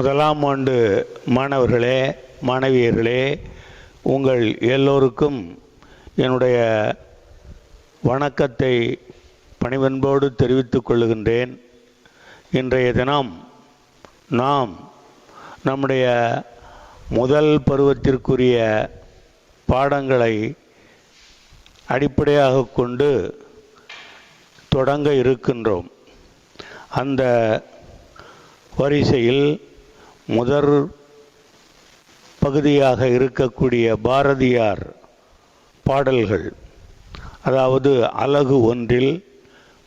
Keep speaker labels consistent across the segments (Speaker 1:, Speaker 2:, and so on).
Speaker 1: முதலாம் ஆண்டு மாணவர்களே, மாணவியர்களே, உங்கள் எல்லோருக்கும் என்னுடைய வணக்கத்தை பணிவன்போடு தெரிவித்துக் கொள்ளுகின்றேன். இன்றைய தினம் நாம் நம்முடைய முதல் பருவத்திற்குரிய பாடங்களை அடிப்படையாக கொண்டு தொடங்க இருக்கின்றோம். அந்த வரிசையில் முதற் பகுதியாக இருக்கக்கூடிய பாரதியார் பாடல்கள், அதாவது அலகு ஒன்றில்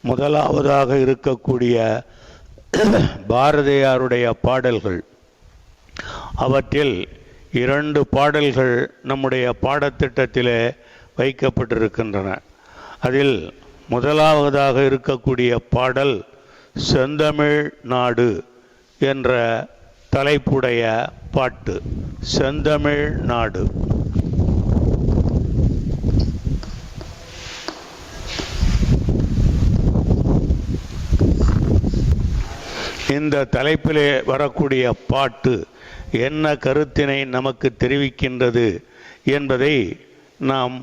Speaker 1: முதலாவதாக இருக்கக்கூடிய பாரதியாருடைய பாடல்கள், அவற்றில் 2 பாடல்கள் நம்முடைய பாடத்திட்டத்திலே வைக்கப்பட்டிருக்கின்றன. அதில் முதலாவதாக இருக்கக்கூடிய பாடல் செந்தமிழ் நாடு என்ற தலைப்புடைய பாட்டு. செந்தமிழ் நாடு. இந்த தலைப்பிலே வரக்கூடிய பாட்டு என்ன கருத்தினை நமக்கு தெரிவிக்கின்றது என்பதை நாம்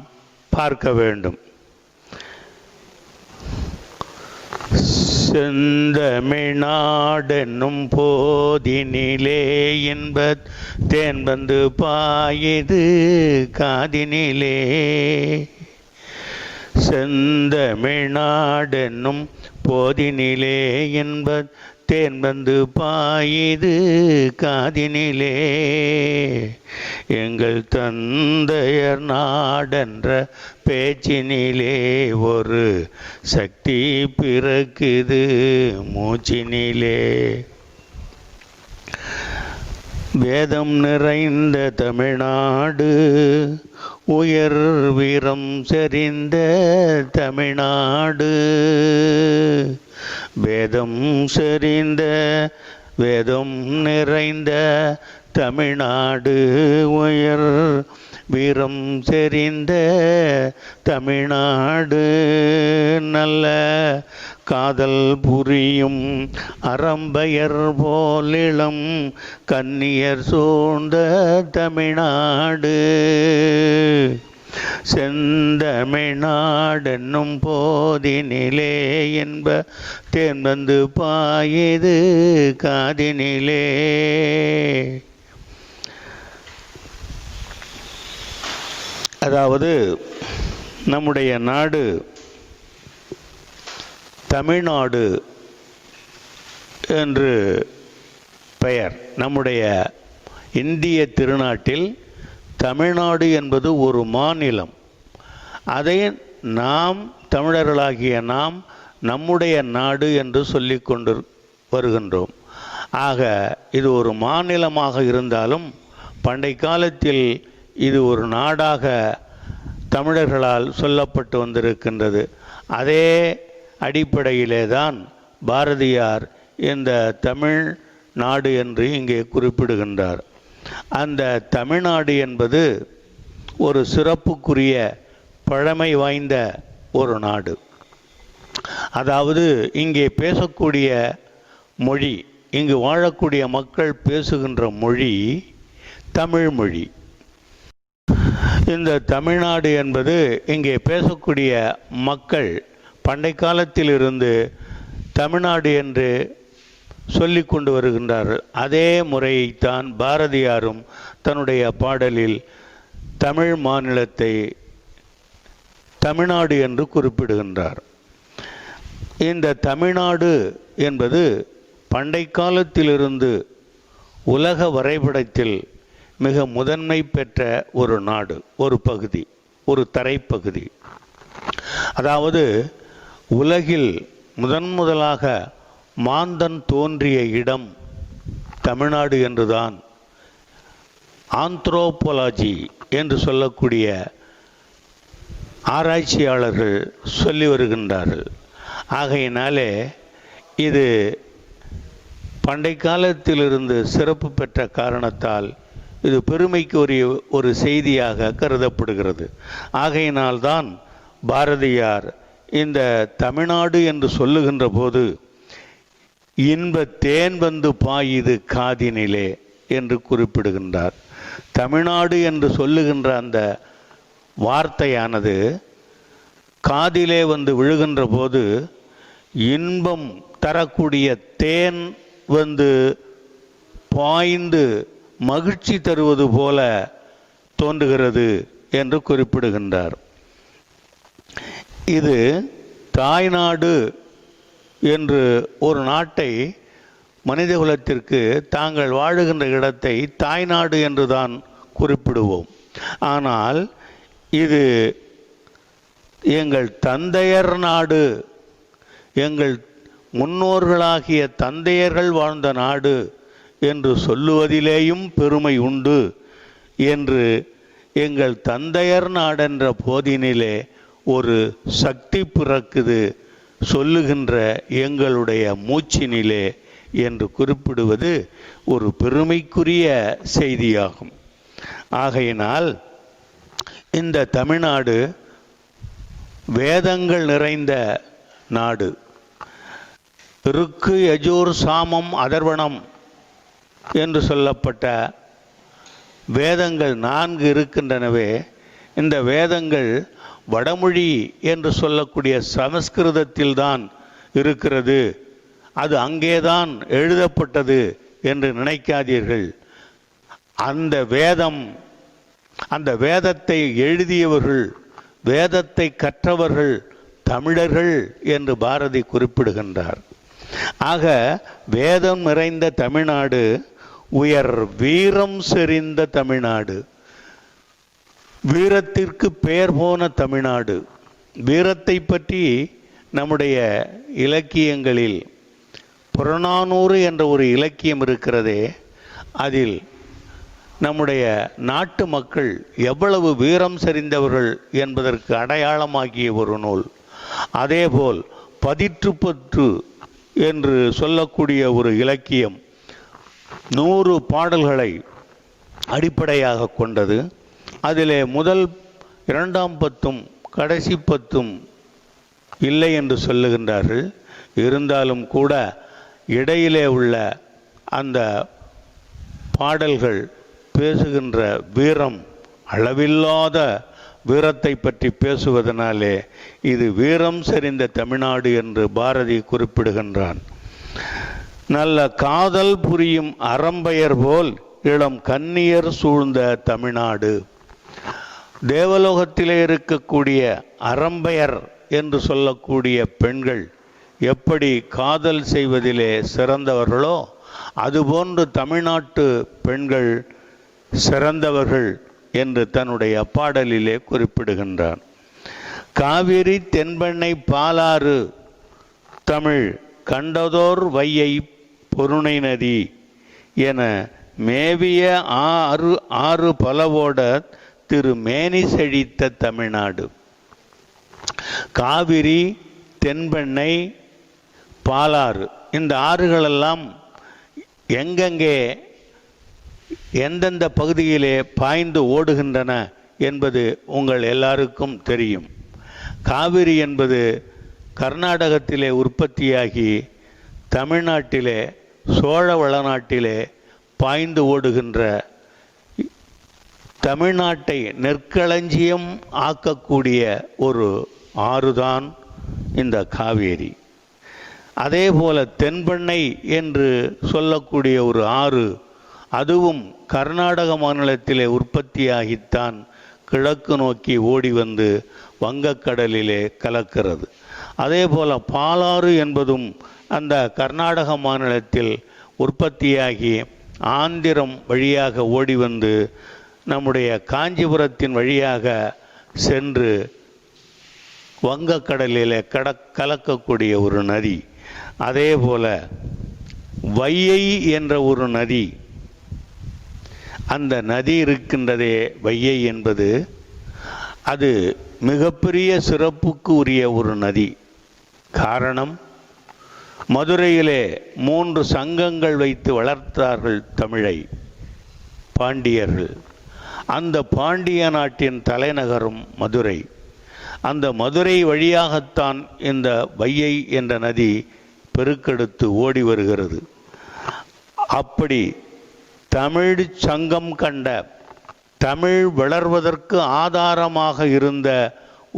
Speaker 1: பார்க்க வேண்டும். செந்தமிழ்நாடென்னும் போதினிலே இன்பத் தேன் வந்து பாயுது காதினிலே. செந்தமிழ்நாடென்னும் போதினிலே இன்பத் தேன் வந்து பாயுது காதினிலே. எங்கள் தந்தையர் நாடென்ற பேச்சினிலே ஒரு சக்தி பிறக்குது மூச்சினிலே. வேதம் நிறைந்த தமிழ்நாடு, உயர் வீரம் செறிந்த தமிழ்நாடு. வேதம் செறிந்த வேதம் நிறைந்த தமிழ்நாடு, உயர் வீரம் செறிந்த தமிழ்நாடு. நல்ல காதல் புரியும் அறம்பயர் போலிளம் கன்னியர் சூழ்ந்த தமிழ்நாடு. செந்தமிழ்நாடென்னும் போதினிலே என்ப தேன் வந்து பாயுது காதினிலே. அதாவது நம்முடைய நாடு தமிழ்நாடு என்று பெயர். நம்முடைய இந்திய திருநாட்டில் தமிழ்நாடு என்பது ஒரு மாநிலம். அதை நாம் தமிழர்களாகிய நாம் நம்முடைய நாடு என்று சொல்லிக் கொண்டு வருகின்றோம். ஆக இது ஒரு மாநிலமாக இருந்தாலும் பண்டை காலத்தில் இது ஒரு நாடாக தமிழர்களால் சொல்லப்பட்டு வந்திருக்கின்றது. அதே அடிப்படையிலே தான் பாரதியார் இந்த தமிழ் நாடு என்று இங்கே குறிப்பிடுகின்றார். அந்த தமிழ்நாடு என்பது ஒரு சிறப்புக்குரிய பழமை வாய்ந்த ஒரு நாடு. அதாவது இங்கே பேசக்கூடிய மொழி, இங்கு வாழக்கூடிய மக்கள் பேசுகின்ற மொழி தமிழ் மொழி. இந்த தமிழ்நாடு என்பது இங்கே பேசக்கூடிய மக்கள் பண்டை காலத்திலிருந்து தமிழ்நாடு என்று சொல்லி கொண்டு வருகின்றார்கள். அதே முறையைத்தான் பாரதியாரும் தன்னுடைய பாடலில் தமிழ் மாநிலத்தை தமிழ்நாடு என்று குறிப்பிடுகின்றார். இந்த தமிழ்நாடு என்பது பண்டை காலத்திலிருந்து உலக வரைபடத்தில் மிக முதன்மை பெற்ற ஒரு நாடு, ஒரு பகுதி, ஒரு தரைப்பகுதி. அதாவது உலகில் முதலாக மாந்தன் தோன்றிய இடம் தமிழ்நாடு என்றுதான் ஆந்த்ரோபோலாஜி என்று சொல்லக்கூடிய ஆராய்ச்சியாளர்கள் சொல்லி வருகின்றார்கள். ஆகையினாலே இது பண்டை காலத்திலிருந்து சிறப்பு பெற்ற காரணத்தால் இது பெருமைக்குரிய ஒரு செய்தியாக கருதப்படுகிறது. ஆகையினால்தான் பாரதியார் இந்த தமிழ்நாடு என்று சொல்லுகின்ற போது இன்ப தேன் வந்து பாயுது காதினிலே என்று குறிப்பிடுகின்றார். தமிழ்நாடு என்று சொல்லுகின்ற அந்த வார்த்தையானது காதிலே வந்து விழுகின்ற போது இன்பம் தரக்கூடிய தேன் வந்து பாய்ந்து மகிழ்ச்சி தருவது போல தோன்றுகிறது என்று குறிப்பிடுகின்றார். இது தாய்நாடு என்று ஒரு நாட்டை மனிதகுலத்திற்கு தாங்கள் வாழுகின்ற இடத்தை தாய்நாடு என்று தான் குறிப்பிடுவோம். ஆனால் இது எங்கள் தந்தையர் நாடு, எங்கள் முன்னோர்களாகிய தந்தையர்கள் வாழ்ந்த நாடு என்று சொல்லுவதிலேயும் பெருமை உண்டு என்று எங்கள் தந்தையர் நாடென்ற போதினிலே ஒரு சக்தி பிறக்குது சொல்லுகின்ற எங்களுடைய மூச்சினிலே என்று குறிப்பிடுவது ஒரு பெருமைக்குரிய செய்தியாகும். ஆகையினால் இந்த தமிழ்நாடு வேதங்கள் நிறைந்த நாடு. ருக்கு யஜூர் சாமம் அதர்வணம் என்று சொல்லப்பட்ட வேதங்கள் 4 இருக்கின்றனவே. இந்த வேதங்கள் வடமொழி என்று சொல்லக்கூடிய சமஸ்கிருதத்தில்தான் இருக்கிறது, அது அங்கேதான் எழுதப்பட்டது என்று நினைக்காதீர்கள். அந்த வேதத்தை எழுதியவர்கள், வேதத்தை கற்றவர்கள் தமிழர்கள் என்று பாரதி குறிப்பிடுகின்றார். ஆக வேதம் நிறைந்த தமிழ்நாடு உயர் வீரம் செறிந்த தமிழ்நாடு, வீரத்திற்கு பெயர் போன தமிழ்நாடு. வீரத்தை பற்றி நம்முடைய இலக்கியங்களில் புறநானூறு என்ற ஒரு இலக்கியம் இருக்கிறதே, அதில் நம்முடைய நாட்டு மக்கள் எவ்வளவு வீரம் செறிந்தவர்கள் என்பதற்கு அடையாளமாகிய ஒரு நூல். அதேபோல் பதிற்றுப்பற்று என்று சொல்லக்கூடிய ஒரு இலக்கியம் 100 பாடல்களை அடிப்படையாக கொண்டது. அதிலே முதல் 2ஆம் பத்தும் கடைசி பத்தும் இல்லை என்று சொல்லுகின்றார்கள். இருந்தாலும் கூட இடையிலே உள்ள அந்த பாடல்கள் பேசுகின்ற வீரம், அளவில்லாத வீரத்தை பற்றி பேசுவதனாலே இது வீரம் செறிந்த தமிழ்நாடு என்று பாரதி குறிப்பிடுகின்றான். நல்ல காதல் புரியும் அறம்பெயர் போல் இளம் கன்னியர் சூழ்ந்த தமிழ்நாடு. தேவலோகத்திலே இருக்கக்கூடிய அறம்பெயர் என்று சொல்லக்கூடிய பெண்கள் எப்படி காதல் செய்வதிலே சிறந்தவர்களோ அதுபோன்று தமிழ்நாட்டு பெண்கள் சிறந்தவர்கள் என்று தன்னுடைய பாடலிலே குறிப்பிடுகின்றான். காவிரி தென்பெண்ணை பாலாறு தமிழ் கண்டதோர் வையை பொருணை நதி என மேவிய ஆறு பலவோட திரு மேனி செழித்த தமிழ்நாடு. காவிரி, தென்பெண்ணை, பாலாறு இந்த ஆறுகளெல்லாம் எங்கெங்கே எந்தெந்த பகுதியிலே பாய்ந்து ஓடுகின்றன என்பது உங்கள் எல்லாருக்கும் தெரியும். காவிரி என்பது கர்நாடகத்திலே உற்பத்தியாகி தமிழ்நாட்டிலே சோழ வளநாட்டிலே பாய்ந்து ஓடுகின்ற, தமிழ்நாட்டை நெற்களஞ்சியம் ஆக்கக்கூடிய ஒரு ஆறுதான் இந்த காவேரி. அதே போல தென்பெண்ணை என்று சொல்லக்கூடிய ஒரு ஆறு, அதுவும் கர்நாடக மாநிலத்திலே உற்பத்தியாகித்தான் கிழக்கு நோக்கி ஓடி வந்து வங்கக்கடலிலே கலக்கிறது. அதே போல பாலாறு என்பதும் அந்த கர்நாடக மாநிலத்தில் உற்பத்தியாகி ஆந்திரம் வழியாக ஓடி வந்து நம்முடைய காஞ்சிபுரத்தின் வழியாக சென்று வங்கக்கடலிலே கலக்கக்கூடிய ஒரு நதி. அதே போல வையை என்ற ஒரு நதி, அந்த நதி இருக்கின்றதே வையை என்பது, அது மிகப்பெரிய சிறப்புக்கு உரிய ஒரு நதி. காரணம், மதுரையிலே 3 சங்கங்கள் வைத்து வளர்த்தார்கள் தமிழை பாண்டியர்கள். அந்த பாண்டிய நாட்டின் தலைநகரம் மதுரை. அந்த மதுரை வழியாகத்தான் இந்த வையை என்ற நதி பெருக்கெடுத்து ஓடி வருகிறது. அப்படி தமிழ் சங்கம் கண்ட, தமிழ் வளர்வதற்கு ஆதாரமாக இருந்த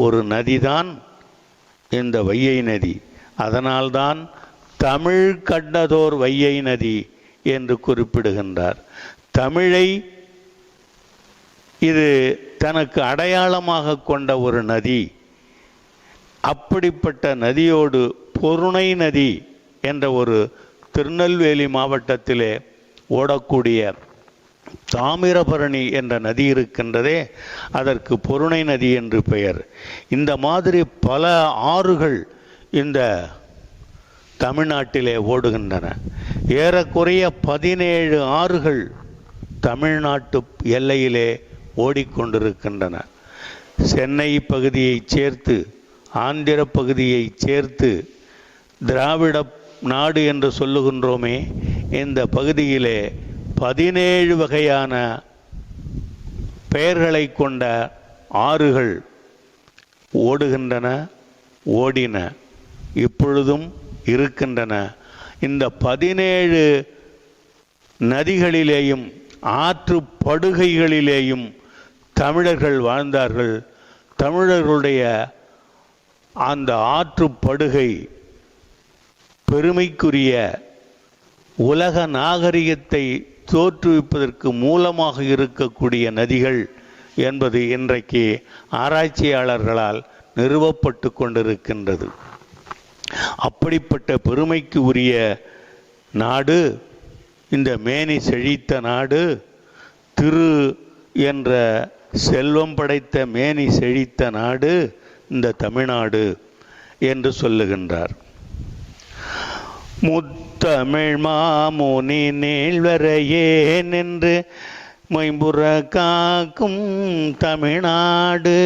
Speaker 1: ஒரு நதிதான் இந்த வையை நதி. அதனால்தான் தமிழ் கண்டதோர் வையை நதி என்று குறிப்பிடுகின்றார். தமிழை இது தனக்கு அடையாளமாக கொண்ட ஒரு நதி. அப்படிப்பட்ட நதியோடு பொருணை நதி என்ற ஒரு திருநெல்வேலி மாவட்டத்திலே ஓடக்கூடிய தாமிரபரணி என்ற நதி இருக்கின்றதே, அதற்கு பொருணை நதி என்று பெயர். இந்த மாதிரி பல ஆறுகள் இந்த தமிழ்நாட்டிலே ஓடுகின்றன. ஏறக்குறைய 17 ஆறுகள் தமிழ்நாட்டு எல்லையிலே ஓடிக்கொண்டிருக்கின்றன. சென்னை பகுதியை சேர்த்து, ஆந்திர பகுதியை சேர்த்து, திராவிட நாடு என்று சொல்லுகின்றோமே, இந்த பகுதியிலே 17 வகையான பெயர்களை கொண்ட ஆறுகள் ஓடுகின்றன, ஓடின, இப்பொழுதும் இருக்கின்றன. இந்த 17 நதிகளிலேயும் ஆற்று படுகைகளிலேயும் தமிழர்கள் வாழ்ந்தார்கள். தமிழர்களுடைய அந்த ஆற்று படுகை பெருமைக்குரிய உலக நாகரிகத்தை தோற்றுவிப்பதற்கு மூலமாக இருக்கக்கூடிய நதிகள் என்பது இன்றைக்கு ஆராய்ச்சியாளர்களால் நிறுவப்பட்டு கொண்டிருக்கின்றது. அப்படிப்பட்ட பெருமைக்கு உரிய நாடு இந்த மேனி செழித்த நாடு, திரு என்ற செல்வம் படைத்த மேனி செழித்த நாடு இந்த தமிழ்நாடு என்று சொல்லுகின்றார். முத்தமிழ் மாமுனி நீள்வரையே நின்று மைம்புற காக்கும் தமிழ்நாடு,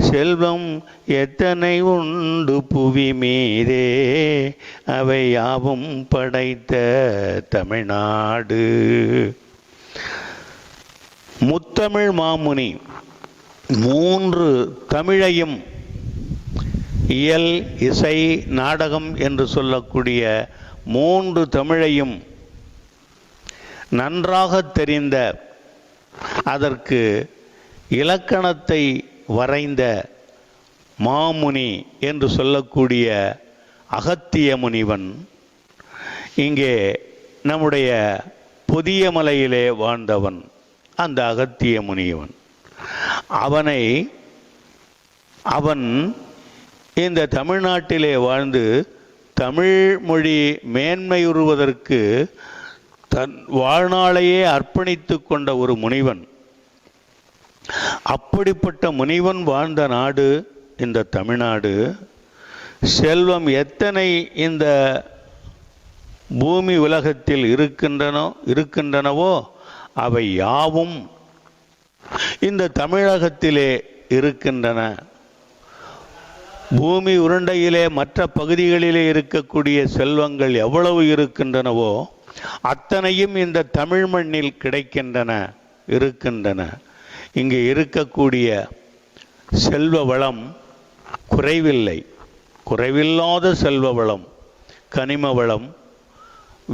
Speaker 1: செல்வம் எத்தனை உண்டு புவி மீதே அவை யாவும் படைத்த தமிழ்நாடு. முத்தமிழ் மாமுனி 3 தமிழையும் இயல், இசை, நாடகம் என்று சொல்லக்கூடிய 3 தமிழையும் நன்றாக தெரிந்த, அதற்கு இலக்கணத்தை வரைந்த மாமுனி என்று சொல்லக்கூடிய அகத்திய முனிவன் இங்கே நம்முடைய புதிய மலையிலே வாழ்ந்தவன். அந்த அகத்திய முனிவன் அவன் இந்த தமிழ்நாட்டிலே வாழ்ந்து தமிழ் மொழி மேன்மையுறுவதற்கு தன் வாழ்நாளையே அர்ப்பணித்து கொண்ட ஒரு முனிவன். அப்படிப்பட்ட முனிவன் வாழ்ந்த நாடு இந்த தமிழ்நாடு. செல்வம் எத்தனை இந்த பூமி உலகத்தில் இருக்கின்றனவோ அவை யாவும் இந்த தமிழகத்திலே இருக்கின்றன. பூமி உருண்டையிலே மற்ற பகுதிகளிலே இருக்கக்கூடிய செல்வங்கள் எவ்வளவு இருக்கின்றனவோ அத்தனையும் இந்த தமிழ் மண்ணில் இருக்கின்றன. இங்கே இருக்கக்கூடிய செல்வ வளம் குறைவில்லை. குறைவில்லாத செல்வ வளம், கனிம வளம்,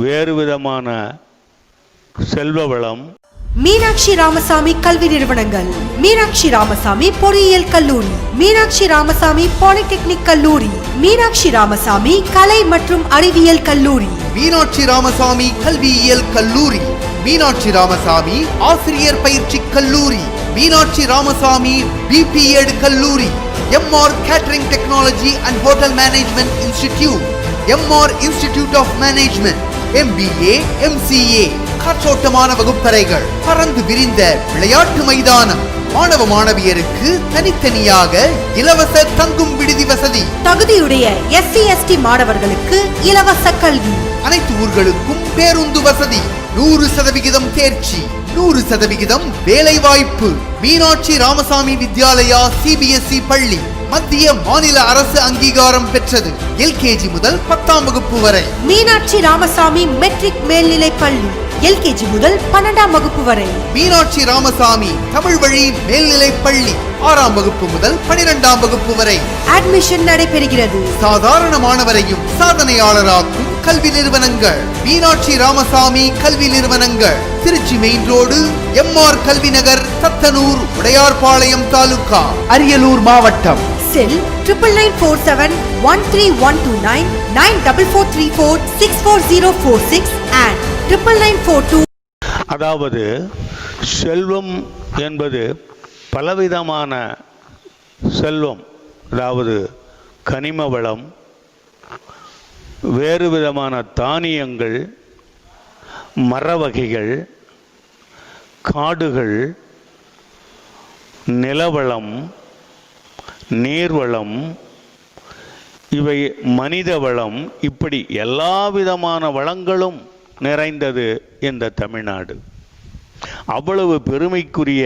Speaker 1: வேறு விதமான செல்வ வளம்.
Speaker 2: மீனாட்சி ராமசாமி கல்வி நிறுவனங்கள்: மீனாட்சி ராமசாமி பொறியியல் கல்லூரி, மீனாட்சி ராமசாமி பாலிடெக்னிக் கல்லூரி, மீனாட்சி ராமசாமி கலை மற்றும் அறிவியல் கல்லூரி,
Speaker 3: மீனாட்சி ராமசாமி கல்வியியல் கல்லூரி, மீனாட்சி ராமசாமி ஆசிரியர் பயிற்சி கல்லூரி, மீனாட்சி ராமசாமி BPEd கல்லூரி, MR Catering Technology and Hotel Management Institute, MR Institute of Management, MBA, MCA. காற்றோட்டமான வகுப்பறைகள், பறந்து விரிந்த விளையாட்டு மைதானம், மாணவ மாணவியருக்கு தனித்தனியாக இலவச தங்கும் விடுதி வசதி,
Speaker 2: தகுதியுடைய SC/ST மாணவர்களுக்கு இலவச கல்வி,
Speaker 3: அனைத்து ஊர்களுக்கும் பேருந்து வசதி, 100% தேர்ச்சி, 100% வேலை வாய்ப்பு. மீனாட்சி ராமசாமி வித்யாலயா CBSE பள்ளி மத்திய மாநில அரசு அங்கீகாரம் பெற்றது. LKG முதல் 10ஆம் வகுப்பு வரை.
Speaker 2: மீனாட்சி ராமசாமி மெட்ரிக் மேல்நிலை பள்ளி LKG முதல் 12ஆம் வகுப்பு வரை.
Speaker 3: மீனாட்சி ராமசாமி தமிழ் வழி மேல்நிலைப் பள்ளி 6ஆம் வகுப்பு முதல் 12ஆம் வகுப்பு வரை
Speaker 2: அட்மிஷன் நடைபெறுகிறது.
Speaker 3: சாதாரண மாணவரையும் சாதனையாளராக்கும் கல்வி நிறுவனங்கள் மீனாட்சி ராமசாமி கல்வி நிறுவனங்கள் திருச்சி மெயின் ரோடு, MR கல்வி நகர், சத்தனூர், உடையார்பாளையம் தாலுகா, அரியலூர் மாவட்டம்.
Speaker 2: செல் 9947131129 9434346046 and 9942.
Speaker 1: அதாவது செல்வம் என்பது பலவிதமான செல்வம், அதாவது கனிம வளம், வேறு விதமான தானியங்கள், மர வகைகள், காடுகள், நிலவளம், நீர்வளம், இவை மனித வளம், இப்படி எல்லா விதமான வளங்களும் நிறைந்தது இந்த தமிழ்நாடு. அவ்வளவு பெருமைக்குரிய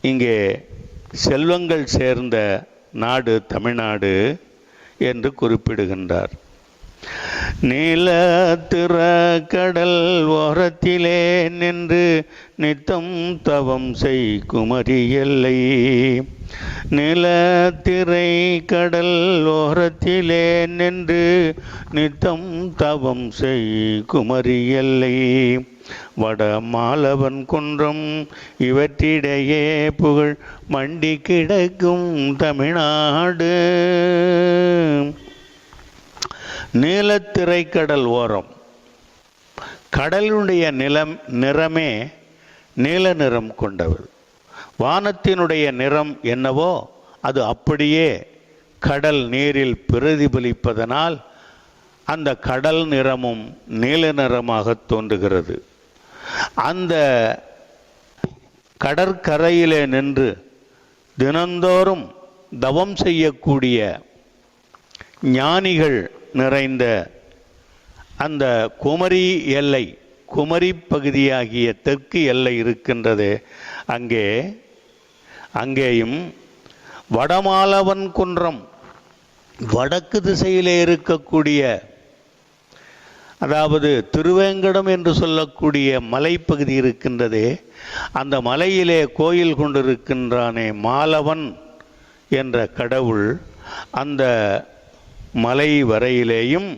Speaker 1: இங்கே செல்வங்கள் சேர்ந்த நாடு தமிழ்நாடு என்று குறிப்பிடுகின்றார். நீலத்திர கடல் ஓரத்திலே நின்று நித்தம் தவம் செய் குமரி எல்லை. நிலத்திரை கடல் ஓரத்திலே நின்று நித்தம் தவம் செய் குமரி எல்லை. வட மாலவன் குன்றம் இவற்றிடையே புகழ் மண்டி கிடக்கும் தமிழ்நாடு. நீலத்திரைக்கடல் ஓரம், கடலுடைய நிறமே நீல நிறம் கொண்டது. வானத்தினுடைய நிறம் என்னவோ அது அப்படியே கடல் நீரில் பிரதிபலிப்பதனால் அந்த கடல் நிறமும் நீல நிறமாக தோன்றுகிறது. அந்த கடற்கரையிலே நின்று தினந்தோறும் தவம் செய்யக்கூடிய ஞானிகள் நிறைந்த அந்த குமரி எல்லை, குமரி பகுதியாகிய தெற்கு எல்லை இருக்கின்றது. அங்கேயும் வடமாலவன் குன்றம், வடக்கு திசையிலே இருக்கக்கூடிய, அதாவது திருவேங்கடம் என்று சொல்லக்கூடிய மலைப்பகுதி இருக்கின்றதே, அந்த மலையிலே கோயில் கொண்டிருக்கின்றானே மாலவன் என்ற கடவுள், அந்த மலை வரையிலேயும்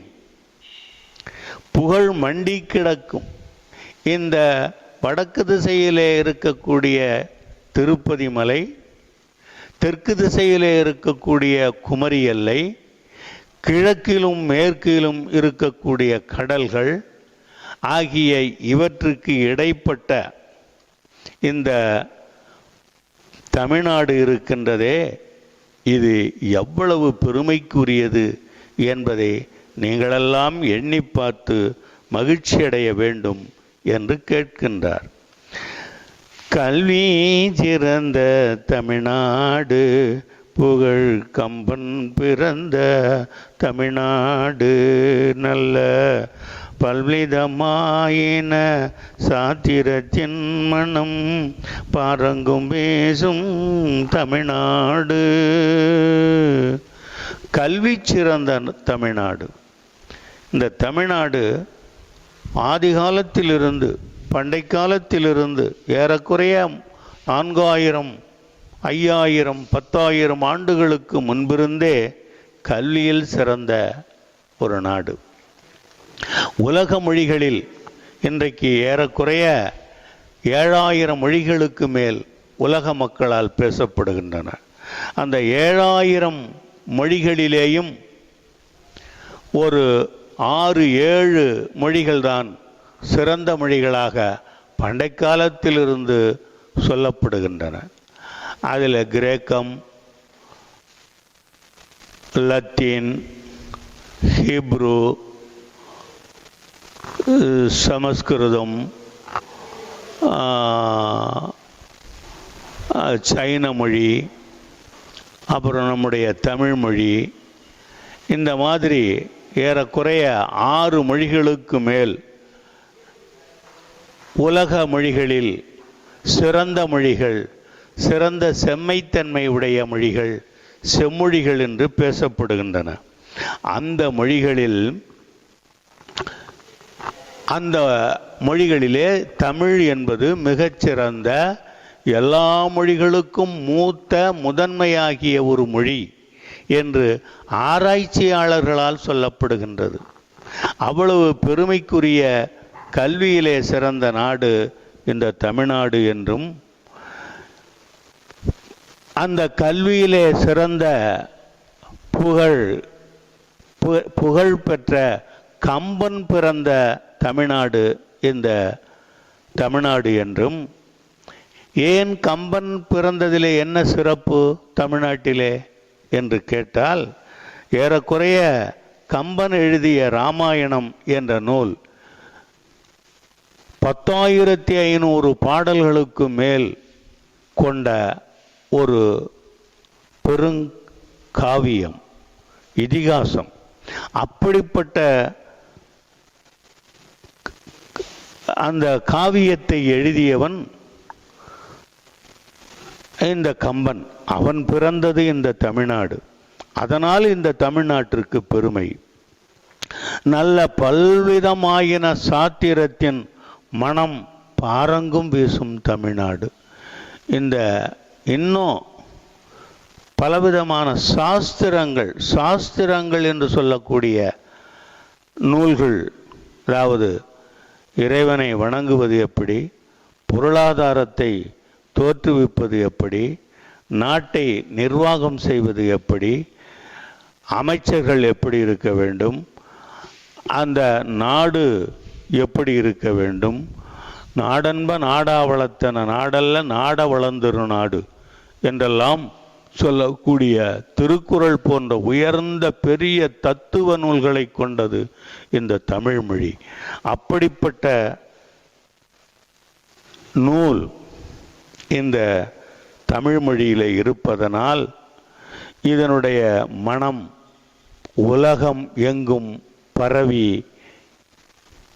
Speaker 1: புகழ் மண்டி கிடக்கும். இந்த வடக்கு திசையிலே இருக்கக்கூடிய திருப்பதி மலை, தெற்கு திசையிலே இருக்கக்கூடிய குமரி எல்லை, கிழக்கிலும் மேற்கிலும் இருக்கக்கூடிய கடல்கள் ஆகிய இவற்றுக்கு இடைப்பட்ட இந்த தமிழ்நாடு இருக்கின்றதே, இது எவ்வளவு பெருமைக்குரியது என்பதை நீங்களெல்லாம் எண்ணி பார்த்து மகிழ்ச்சியடைய வேண்டும் என்று கேட்கின்றார். கல்வி சிறந்த தமிழ்நாடு, புகழ் கம்பன் பிறந்த தமிழ்நாடு, நல்ல பல்விதமாயின சாத்திரத்தின் மனம் பாரங்கும் பேசும் தமிழ்நாடு. கல்வி சிறந்த தமிழ்நாடு. இந்த தமிழ்நாடு ஆதி காலத்திலிருந்து, பண்டை காலத்திலிருந்து ஏறக்குறைய 4000, 5000, 10,000 ஆண்டுகளுக்கு முன்பிருந்தே கல்வியில் சிறந்த ஒரு நாடு. உலக மொழிகளில் இன்றைக்கு ஏறக்குறைய 7000 மொழிகளுக்கு மேல் உலக மக்களால் பேசப்படுகின்றன. அந்த 7000 மொழிகளிலேயும் ஒரு 6-7 மொழிகள்தான் சிறந்த மொழிகளாக பண்டை காலத்திலிருந்து சொல்லப்படுகின்றன. அதில் கிரேக்கம், லத்தீன், ஹீப்ரு, சமஸ்கிருதம், சைன மொழி, அப்புறம் நம்முடைய தமிழ் மொழி, இந்த மாதிரி ஏறக்குறைய 6 மொழிகளுக்கு மேல் உலக மொழிகளில் சிறந்த மொழிகள், சிறந்த செம்மைத்தன்மை உடைய மொழிகள், செம்மொழிகள் என்று பேசப்படுகின்றன. அந்த மொழிகளில் அந்த மொழிகளிலே தமிழ் என்பது மிகச்சிறந்த, எல்லா மொழிகளுக்கும் மூத்த, முதன்மையாகிய ஒரு மொழி என்று ஆராய்ச்சியாளர்களால் சொல்லப்படுகின்றது. அவ்வளவு பெருமைக்குரிய கல்வியிலே சிறந்த நாடு இந்த தமிழ்நாடு என்றும், அந்த கல்வியிலே சிறந்த புகழ் பெற்ற கம்பன் பிறந்த தமிழ்நாடு இந்த தமிழ்நாடு என்றும், ஏன் கம்பன் பிறந்ததிலே என்ன சிறப்பு தமிழ்நாட்டிலே என்று கேட்டால், ஏறக்குறைய கம்பன் எழுதிய ராமாயணம் என்ற நூல் 10,500 பாடல்களுக்கு மேல் கொண்ட ஒரு பெருங்காவியம், இதிகாசம். அப்படிப்பட்ட அந்த காவியத்தை எழுதியவன் இந்த கம்பன். அவன் பிறந்தது இந்த தமிழ்நாடு. அதனால் இந்த தமிழ்நாட்டிற்கு பெருமை. நல்ல பல்விதமாயின சாத்திரத்தின் மனம் பாரங்கும் வீசும் தமிழ்நாடு. இந்த இன்னும் பலவிதமான சாஸ்திரங்கள் என்று சொல்லக்கூடிய நூல்கள், அதாவது இறைவனை வணங்குவது எப்படி, பொருளாதாரத்தை தோற்றுவிப்பது எப்படி, நாட்டை நிர்வாகம் செய்வது எப்படி, அமைச்சர்கள் எப்படி இருக்க வேண்டும், அந்த நாடு எப்படி இருக்க வேண்டும், நாடன்ப நாடா வளர்த்தன நாடல்ல நாட வளர்ந்திரு நாடு என்றெல்லாம் சொல்லக்கூடிய திருக்குறள் போன்ற உயர்ந்த பெரிய தத்துவ நூல்களை கொண்டது இந்த தமிழ் மொழி. அப்படிப்பட்ட நூல் இந்த தமிழ் மொழியிலே இருப்பதனால் இதனுடைய மனம் உலகம் எங்கும் பரவி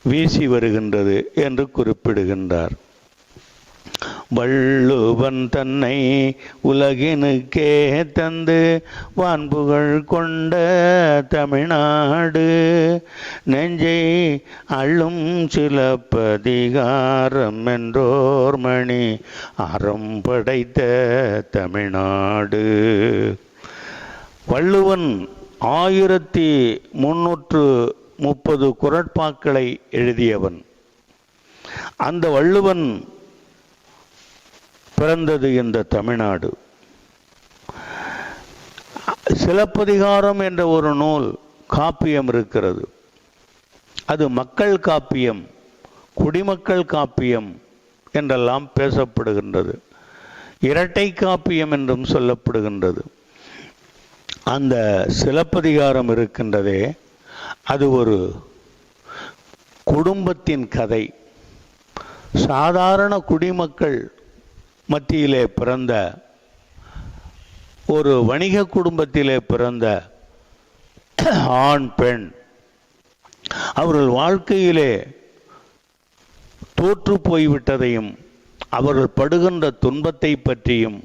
Speaker 1: வீசி வருகின்றது என்று குறிப்பிடுகின்றார். வள்ளுவன் தன்னை உலகினுக்கே தந்து வான்புகழ் கொண்ட தமிழ்நாடு, நெஞ்சை அள்ளும் சிலப்பதிகாரம் என்றோர் மணி அறம் படைத்த தமிழ்நாடு. வள்ளுவன் 1330 குறட்பாக்களை எழுதியவன். அந்த வள்ளுவன் பிறந்தது இந்த தமிழ்நாடு. சிலப்பதிகாரம் என்ற ஒரு நூல் காப்பியம் இருக்கிறது. அது மக்கள் காப்பியம், குடிமக்கள் காப்பியம் என்றெல்லாம் பேசப்படுகின்றது. இரட்டை காப்பியம் என்றும் சொல்லப்படுகின்றது. அந்த சிலப்பதிகாரம் இருக்கின்றதே, அது ஒரு குடும்பத்தின் கதை. சாதாரண குடிமக்கள் மத்தியிலே பிறந்த ஒரு வணிக குடும்பத்திலே பிறந்த ஆண் பெண், அவர்கள் வாழ்க்கையிலே தோற்று போய்விட்டதையும் அவர்கள் படுகின்ற துன்பத்தை பற்றியும்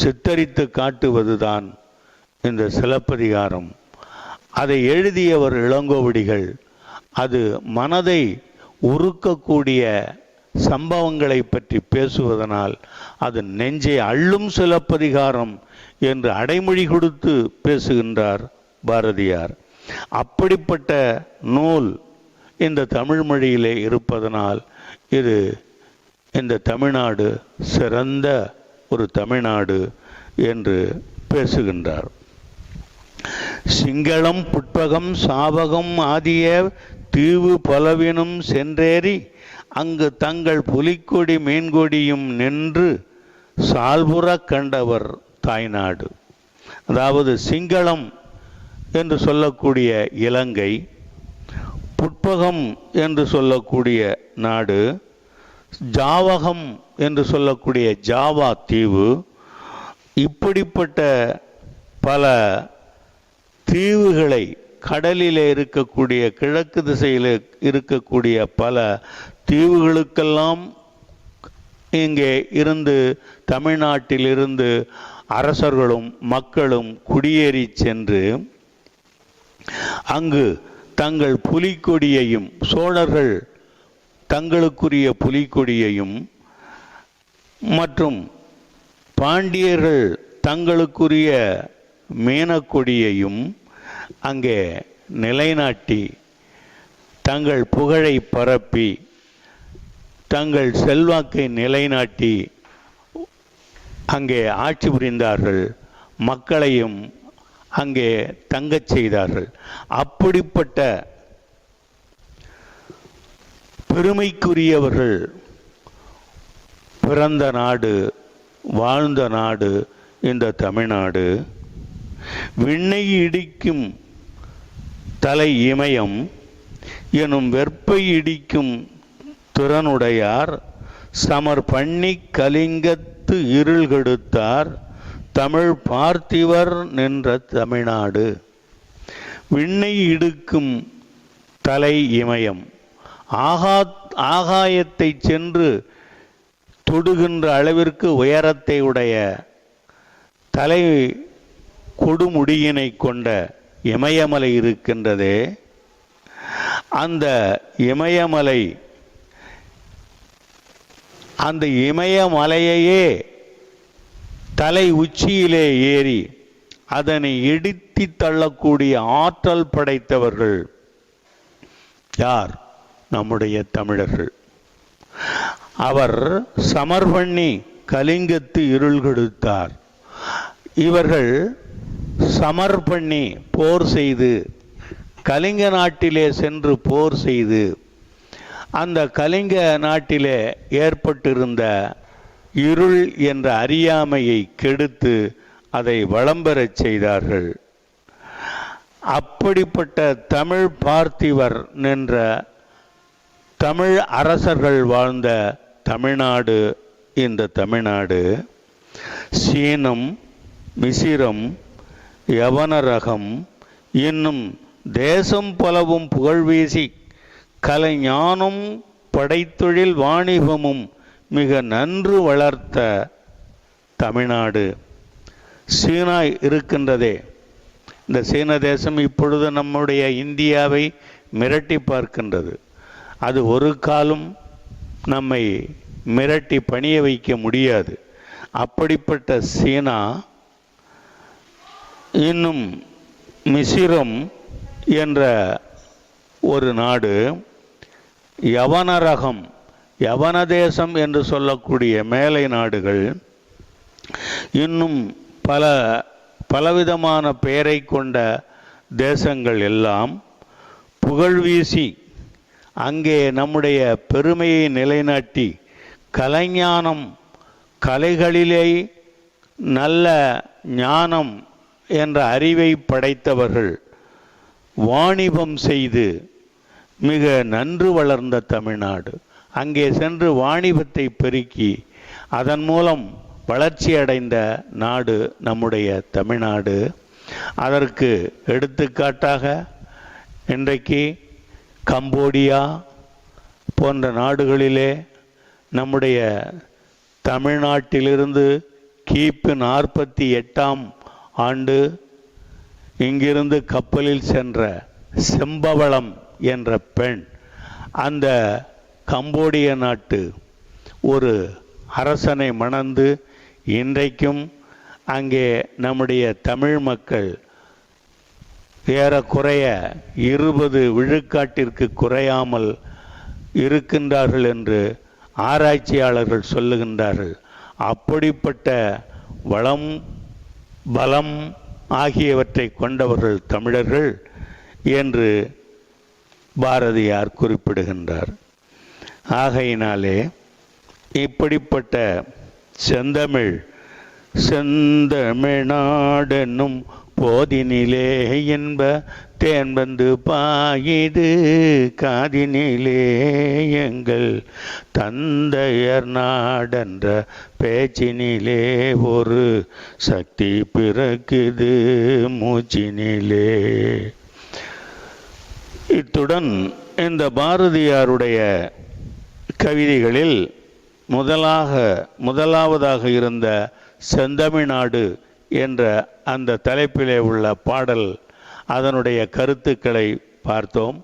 Speaker 1: சித்தரித்து காட்டுவதுதான் இந்த சிலப்பதிகாரம். அதை எழுதியவர் இளங்கோவடிகள். அது மனதை உருக்கக்கூடிய சம்பவங்களை பற்றி பேசுவதனால் அது நெஞ்சை அள்ளும் சிலப்பதிகாரம் என்று அடைமொழி கொடுத்து பேசுகின்றார் பாரதியார். அப்படிப்பட்ட நூல் இந்த தமிழ் மொழியிலே இருப்பதனால் இது இந்த தமிழ்நாடு சிறந்த ஒரு தமிழ்நாடு என்று பேசுகின்றார். சிங்களம் புட்பகம் சாவகம் ஆதிய தீவு பலவினும் சென்றேறி அங்கு தங்கள் புலிக்கொடி மீன்கொடியும் நின்று சால்புற கண்டவர் தாய்நாடு. அதாவது சிங்களம் என்று சொல்லக்கூடிய இலங்கை, புட்பகம் என்று சொல்லக்கூடிய நாடு, ஜாவகம் என்று சொல்லக்கூடிய ஜாவா தீவு, இப்படிப்பட்ட பல தீவுகளை, கடலிலே இருக்கக்கூடிய கிழக்கு திசையில் இருக்கக்கூடிய பல தீவுகளுக்கெல்லாம் இங்கே இருந்து தமிழ்நாட்டிலிருந்து அரசர்களும் மக்களும் குடியேறி சென்று அங்கு தங்கள் புலிக்கொடியையும், சோழர்கள் தங்களுக்குரிய புலிக்கொடியையும் மற்றும் பாண்டியர்கள் தங்களுக்குரிய மீனக்கொடியையும் அங்கே நிலைநாட்டி தங்கள் புகழை பரப்பி தங்கள் செல்வாக்கை நிலைநாட்டி அங்கே ஆட்சி புரிந்தார்கள். மக்களையும் அங்கே தங்கச் செய்தார்கள். அப்படிப்பட்ட பெருமைக்குரியவர்கள் பிறந்த நாடு, வாழ்ந்த நாடு இந்த தமிழ்நாடு. விண்ணை இடிக்கும் தலை இமயம் எனும் வெற்பை இடிக்கும் திறனுடையார் சமர் பண்ணி கலிங்கத்து இருள் கெடுத்தார் தமிழ் பார்த்திவர் நின்ற தமிழ்நாடு. விண்ணை இடுக்கும் தலை இமயம், ஆகாயத்தை சென்று தொடுகின்ற அளவிற்கு உயரத்தை உடைய தலை கொடுமுடியினை கொண்ட இமயமலை இருக்கின்றதே, அந்த இமயமலை, அந்த இமயமலையையே தலை உச்சியிலே ஏறி அதனை இடித்து தள்ளக்கூடிய ஆற்றல் படைத்தவர்கள் யார்? நம்முடைய தமிழர்கள். அவர் சமர் பண்ணி கலிங்கத்து இருள் கெடுத்தார். இவர்கள் சமர் பண்ணி போர் செய்து கலிங்க நாட்டிலே சென்று போர் செய்து அந்த கலிங்க நாட்டிலே ஏற்பட்டிருந்த இருள் என்ற அறியாமையை கெடுத்து அதை வளம்பெறச் செய்தார்கள். அப்படிப்பட்ட தமிழ் பார்த்திவர் நின்ற தமிழ் அரசர்கள் வாழ்ந்த தமிழ்நாடு இந்த தமிழ்நாடு. சீனம், மிசிரம், யவனரகம் இன்னும் தேசம் பலவும் புகழ்வீசி கலைஞானம் படைத்தொழில் வாணிபமும் மிக நன்று வளர்த்த தமிழ்நாடு. சீனா இருக்கின்றதே, இந்த சீன தேசம் இப்பொழுது நம்முடைய இந்தியாவை மிரட்டி பார்க்கின்றது. அது ஒரு காலம் நம்மை மிரட்டி பணிய வைக்க முடியாது. அப்படிப்பட்ட சீனா, இன்னும் மிசிரம் என்ற ஒரு நாடு, யவனரகம், யவன தேசம் என்று சொல்லக்கூடிய மேலை நாடுகள், இன்னும் பலவிதமான பெயரை கொண்ட தேசங்கள் எல்லாம் புகழ்வீசி அங்கே நம்முடைய பெருமையை நிலைநாட்டி கலைஞானம், கலைகளிலே நல்ல ஞானம் என்ற அறிவை படைத்தவர்கள் வாணிபம் செய்து மிக நன்று வளர்ந்த தமிழ்நாடு. அங்கே சென்று வாணிபத்தை பெருக்கி அதன் மூலம் வளர்ச்சி அடைந்த நாடு நம்முடைய தமிழ்நாடு. அதற்கு எடுத்துக்காட்டாக இன்றைக்கு கம்போடியா போன்ற நாடுகளிலே நம்முடைய தமிழ்நாட்டிலிருந்து கிபி 48ஆம் ஆண்டு இங்கிருந்து கப்பலில் சென்ற செம்பவளம் என்ற பெண் அந்த கம்போடிய நாட்டு ஒரு அரசனை மணந்து இன்றைக்கும் அங்கே நம்முடைய தமிழ் மக்கள் ஏறக்குறைய 20 விழுக்காட்டிற்கு குறையாமல் இருக்கின்றார்கள் என்று ஆராய்ச்சியாளர்கள் சொல்லுகின்றார்கள். அப்படிப்பட்ட வளம், பலம் ஆகியவற்றை கொண்டவர்கள் தமிழர்கள் என்று பாரதியார் குறிப்பிடுகின்றார். ஆகையினாலே இப்படிப்பட்ட செந்தமிழ் செந்தமிழ்நாடென்னும் போதினிலே என்ப தேன் வந்து பாயுது காதினிலே எங்கள் தந்தையர் நாடென்ற பேச்சினிலே ஒரு சக்தி பிறக்குது மூச்சினிலே. இத்துடன் இந்த பாரதியாருடைய கவிதைகளில் முதலாவதாக இருந்த செந்தமிழ்நாடு என்ற அந்த தலைப்பிலே உள்ள பாடல், அதனுடைய கருத்துக்களை பார்த்தோம்.